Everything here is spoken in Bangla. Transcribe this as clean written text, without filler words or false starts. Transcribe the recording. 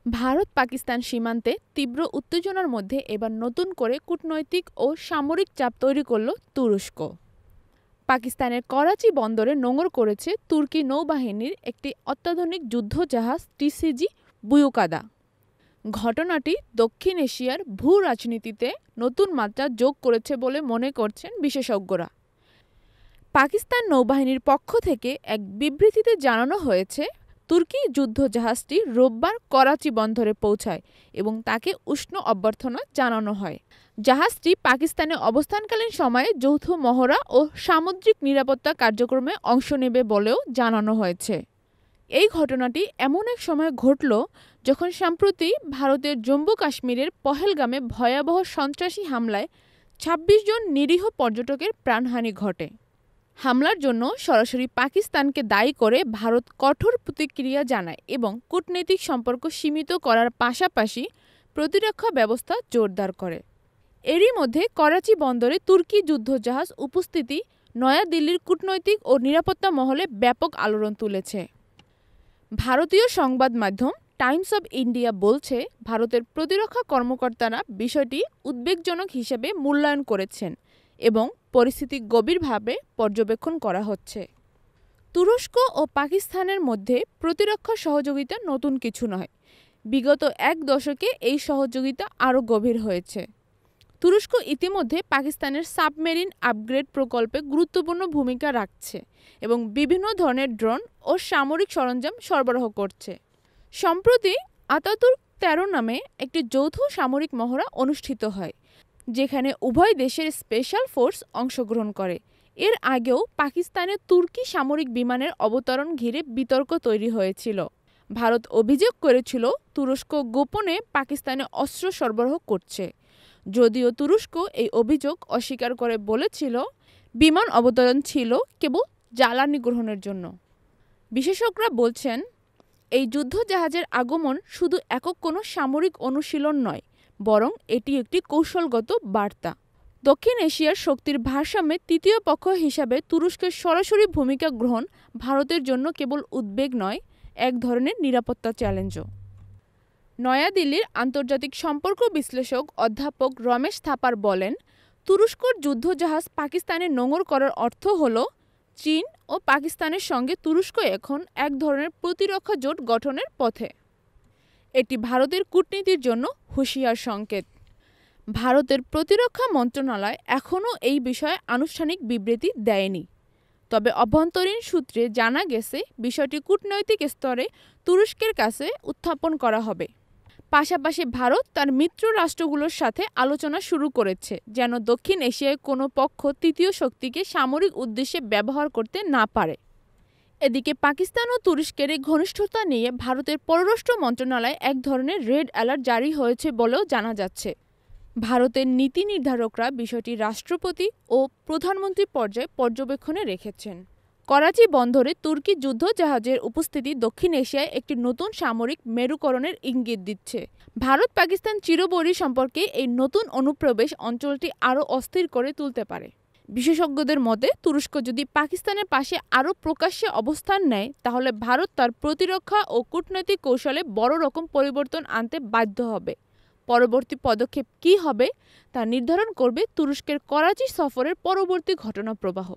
ভারত পাকিস্তান সীমান্তে তীব্র উত্তেজনার মধ্যে এবার নতুন করে কূটনৈতিক ও সামরিক চাপ তৈরি করল তুরস্ক। পাকিস্তানের করাচি বন্দরে নোঙর করেছে তুর্কি নৌবাহিনীর একটি অত্যাধুনিক যুদ্ধজাহাজ টিসিজি বুয়ুকাদা। ঘটনাটি দক্ষিণ এশিয়ার ভূ রাজনীতিতে নতুন মাত্রা যোগ করেছে বলে মনে করছেন বিশেষজ্ঞরা। পাকিস্তান নৌবাহিনীর পক্ষ থেকে এক বিবৃতিতে জানানো হয়েছে, তুর্কি যুদ্ধজাহাজটি রোববার করাচি বন্দরে পৌঁছায় এবং তাকে উষ্ণ অভ্যর্থনা জানানো হয়। জাহাজটি পাকিস্তানে অবস্থানকালীন সময়ে যৌথ মহড়া ও সামুদ্রিক নিরাপত্তা কার্যক্রমে অংশ নেবে বলেও জানানো হয়েছে। এই ঘটনাটি এমন এক সময় ঘটল যখন সম্প্রতি ভারতের জম্মু কাশ্মীরের পহেলগামে ভয়াবহ সন্ত্রাসী হামলায় ২৬ জন নিরীহ পর্যটকের প্রাণহানি ঘটে। হামলার জন্য সরাসরি পাকিস্তানকে দায়ী করে ভারত কঠোর প্রতিক্রিয়া জানায় এবং কূটনৈতিক সম্পর্ক সীমিত করার পাশাপাশি প্রতিরক্ষা ব্যবস্থা জোরদার করে। এরই মধ্যে করাচি বন্দরে তুর্কি যুদ্ধজাহাজ উপস্থিতি নয়াদিল্লির কূটনৈতিক ও নিরাপত্তা মহলে ব্যাপক আলোড়ন তুলেছে। ভারতীয় সংবাদ মাধ্যম টাইমস অব ইন্ডিয়া বলছে, ভারতের প্রতিরক্ষা কর্মকর্তারা বিষয়টি উদ্বেগজনক হিসেবে মূল্যায়ন করেছেন এবং পরিস্থিতি গভীরভাবে পর্যবেক্ষণ করা হচ্ছে। তুরস্ক ও পাকিস্তানের মধ্যে প্রতিরক্ষা সহযোগিতা নতুন কিছু নয়। বিগত এক দশকে এই সহযোগিতা আরও গভীর হয়েছে। তুরস্ক ইতিমধ্যে পাকিস্তানের সাবমেরিন আপগ্রেড প্রকল্পে গুরুত্বপূর্ণ ভূমিকা রাখছে এবং বিভিন্ন ধরনের ড্রোন ও সামরিক সরঞ্জাম সরবরাহ করছে। সম্প্রতি আতাতুর্ক ১৩ নামে একটি যৌথ সামরিক মহড়া অনুষ্ঠিত হয়, যেখানে উভয় দেশের স্পেশাল ফোর্স অংশগ্রহণ করে। এর আগেও পাকিস্তানে তুর্কি সামরিক বিমানের অবতরণ ঘিরে বিতর্ক তৈরি হয়েছিল। ভারত অভিযোগ করেছিল তুরস্ক গোপনে পাকিস্তানে অস্ত্র সরবরাহ করছে, যদিও তুরস্ক এই অভিযোগ অস্বীকার করে বলেছিল বিমান অবতরণ ছিল কেবল জ্বালানি গ্রহণের জন্য। বিশেষজ্ঞরা বলছেন, এই যুদ্ধজাহাজের আগমন শুধু একক কোনো সামরিক অনুশীলন নয়, বরং এটি একটি কৌশলগত বার্তা। দক্ষিণ এশিয়ার শক্তির ভারসাম্যে তৃতীয় পক্ষ হিসাবে তুরস্কের সরাসরি ভূমিকা গ্রহণ ভারতের জন্য কেবল উদ্বেগ নয়, এক ধরনের নিরাপত্তা চ্যালেঞ্জও। নয়াদিল্লির আন্তর্জাতিক সম্পর্ক বিশ্লেষক অধ্যাপক রমেশ থাপার বলেন, তুরস্কর যুদ্ধজাহাজ পাকিস্তানে নোঙর করার অর্থ হলো চীন ও পাকিস্তানের সঙ্গে তুরস্ক এখন এক ধরনের প্রতিরক্ষা জোট গঠনের পথে। এটি ভারতের কূটনীতির জন্য হুঁশিয়ার সংকেত। ভারতের প্রতিরক্ষা মন্ত্রণালয় এখনও এই বিষয়ে আনুষ্ঠানিক বিবৃতি দেয়নি। তবে অভ্যন্তরীণ সূত্রে জানা গেছে, বিষয়টি কূটনৈতিক স্তরে তুরস্কের কাছে উত্থাপন করা হবে। পাশাপাশি ভারত তার মিত্র রাষ্ট্রগুলোর সাথে আলোচনা শুরু করেছে, যেন দক্ষিণ এশিয়ায় কোনো পক্ষ তৃতীয় শক্তিকে সামরিক উদ্দেশ্যে ব্যবহার করতে না পারে। এদিকে পাকিস্তান ও তুরস্কের এই ঘনিষ্ঠতা নিয়ে ভারতের পররাষ্ট্র মন্ত্রণালয়ে এক ধরনের রেড অ্যালার্ট জারি হয়েছে বলেও জানা যাচ্ছে। ভারতের নীতি নির্ধারকরা বিষয়টি রাষ্ট্রপতি ও প্রধানমন্ত্রী পর্যায়ে পর্যবেক্ষণে রেখেছেন। করাচি বন্দরে তুর্কি যুদ্ধজাহাজের উপস্থিতি দক্ষিণ এশিয়ায় একটি নতুন সামরিক মেরুকরণের ইঙ্গিত দিচ্ছে। ভারত পাকিস্তান চিরবৈরী সম্পর্কে এই নতুন অনুপ্রবেশ অঞ্চলটি আরও অস্থির করে তুলতে পারে। বিশেষজ্ঞদের মতে, তুরস্ক যদি পাকিস্তানের পাশে আরও প্রকাশ্যে অবস্থান নেয়, তাহলে ভারত তার প্রতিরক্ষা ও কূটনৈতিক কৌশলে বড় রকম পরিবর্তন আনতে বাধ্য হবে। পরবর্তী পদক্ষেপ কী হবে তা নির্ধারণ করবে তুরস্কের করাচি সফরের পরবর্তী ঘটনাপ্রবাহ।